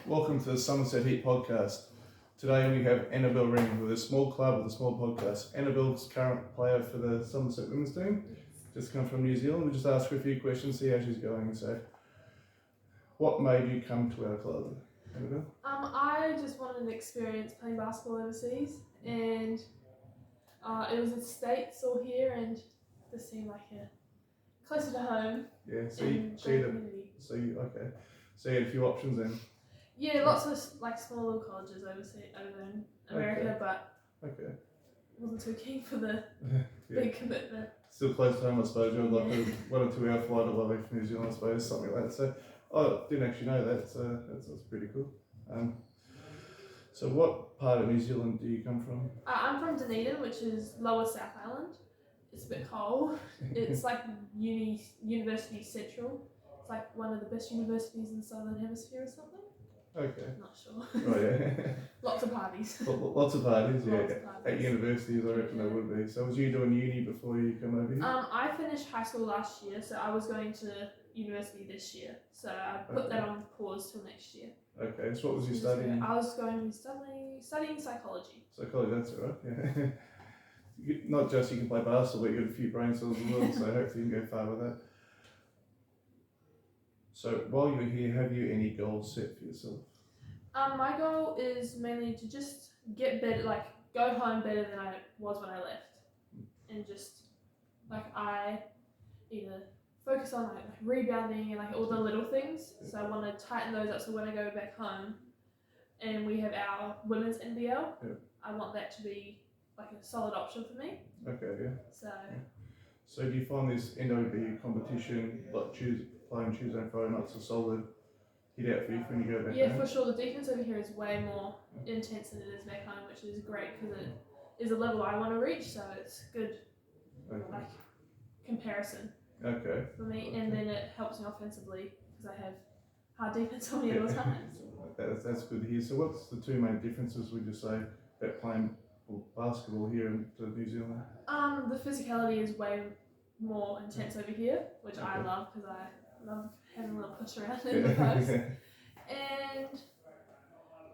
Welcome to the Somerset Heat podcast. Today we have Annabelle Ring with a small club with a small podcast. Annabelle's current player for the Somerset women's team, just come from New Zealand. We'll just ask her a few questions, see how she's going. So, what made you come to our club, Annabelle? I just wanted an experience playing basketball overseas, and it was in the States or here, and this seemed like a closer to home. Yeah, so you had a few options then. Yeah, lots of like small little colleges overseas over in America, but wasn't too keen for the big commitment. Still close to home, I suppose. You're like a 1 or 2 hour flight away from New Zealand, I suppose, something like that. So, I didn't actually know that. So that's pretty cool. So what part of New Zealand do you come from? I'm from Dunedin, which is lower South Island. It's a bit cold. It's like University Central. It's like one of the best universities in the Southern Hemisphere or something. Okay. Not sure. Oh yeah. Lots of parties. Lots of parties, yeah. Lots of parties. At universities, I reckon there would be. So was you doing uni before you come over here? I finished high school last year, so I was going to university this year. So I put that on pause till next year. Okay, so what was you studying? I was going to be studying psychology. Psychology, that's all right, yeah. Not just you can play basketball, but you got a few brain cells as well, so hopefully you can go far with that. So while you're here, have you any goals set for yourself? My goal is mainly to just get better, like go home better than I was when I left, and just like I either focus on like rebounding and like all the little things. So I want to tighten those up so when I go back home, and we have our women's NBL, I want that to be like a solid option for me. Okay, yeah. So. Yeah. So do you find this NOB competition, like playing Tuesday and Friday nights, a solid hit out for you when you go back home? Yeah, for sure. The defense over here is way more intense than it is back home, which is great because it is a level I want to reach. So it's good, like comparison. Okay. For me, and then it helps me offensively because I have hard defense on me all the time. That's good to hear. So what's the two main differences would you say about playing basketball here in New Zealand? The physicality is way more intense over here, which I love because I love having a little push around in the post. And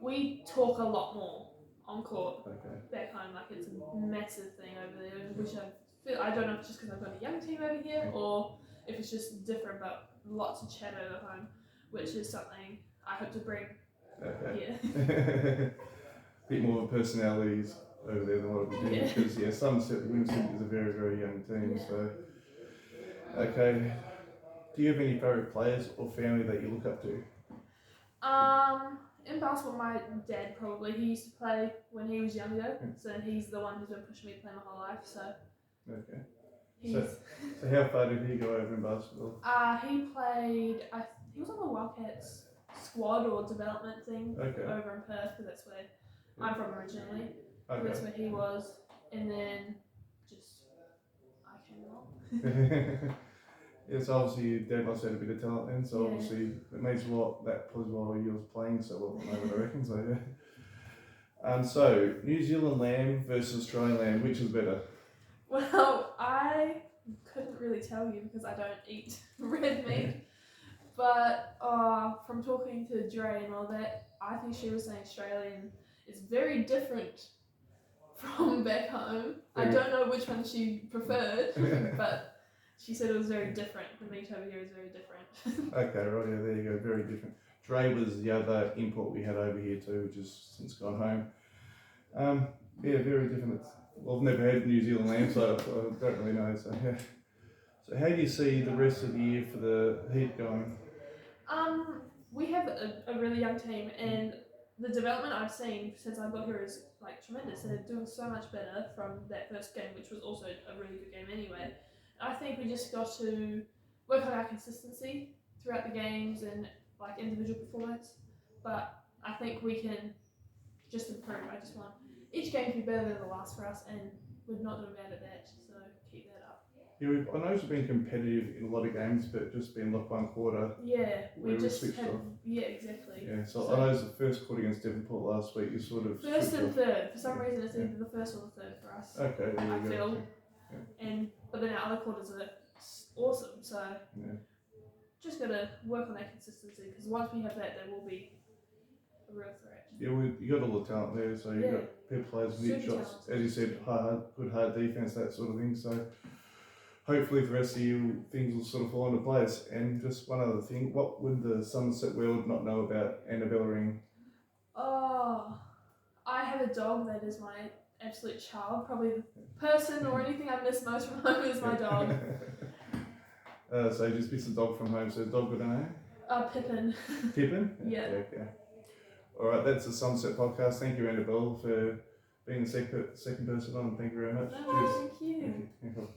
we talk a lot more on court back home. Like it's a massive thing over there, which I don't know if it's just because I've got a young team over here or if it's just different, but lots of chat over home, which is something I hope to bring here. Bit more of a personalities over there than what we do because Somerset Women's Team is a very, very young team. So do you have any favourite players or family that you look up to? In basketball, my dad probably. He used to play when he was younger, so he's the one who's been pushing me to play my whole life. So so how far did he go over in basketball? He played. He was on the Wildcats squad or development thing over in Perth, because that's where I'm from originally. So that's where he was, and then I came along. Yes, obviously your dad must have had a bit of talent then, so obviously it means a lot that was while you was playing so well, I reckon. So New Zealand lamb versus Australian lamb, which is better? Well, I couldn't really tell you because I don't eat red meat, but from talking to Dre and all that, I think she was saying Australian is very different from back home. I don't know which one she preferred, but she said it was very different. The meat over here is very different. Okay, right, yeah, there you go, very different. Dre was the other import we had over here too, which has since gone home. Very different. I've never had New Zealand lamb, so I don't really know. So how do you see the rest of the year for the Heat going? We have a really young team, and the development I've seen since I got here is like tremendous. They're doing so much better from that first game, which was also a really good game anyway. I think we just got to work on our consistency throughout the games and like individual performance, but I think we can just improve. I just want each game to be better than the last for us, and we're not doing bad at that, so keep that up. Yeah, I know we've been competitive in a lot of games, but just been like one quarter. Yeah, we just switched off. Yeah, exactly. Yeah, so I know it was the first quarter against Devonport last week. You sort of first and third. For some reason, it's either the first or the third for us. Okay, there you I feel. But then our other quarters are awesome. So just gotta work on that consistency, because once we have that, there will be you got all the talent there. So you Yeah. got people players with hit Super shots, talented. as you said, good hard defense, that sort of thing. So hopefully for the rest of you, things will sort of fall into place. And just one other thing, what would the Somerset world not know about Annabelle Ring? Oh, I have a dog that is my absolute child. Probably the person or anything I miss most from home is my dog. So you just missed a dog from home. So dog with a name? Pippin. Pippin? Yeah. Okay. All right, that's the Sunset Podcast. Thank you, Annabelle, for being the second person on. Thank you very much. No, thank you. Thank you.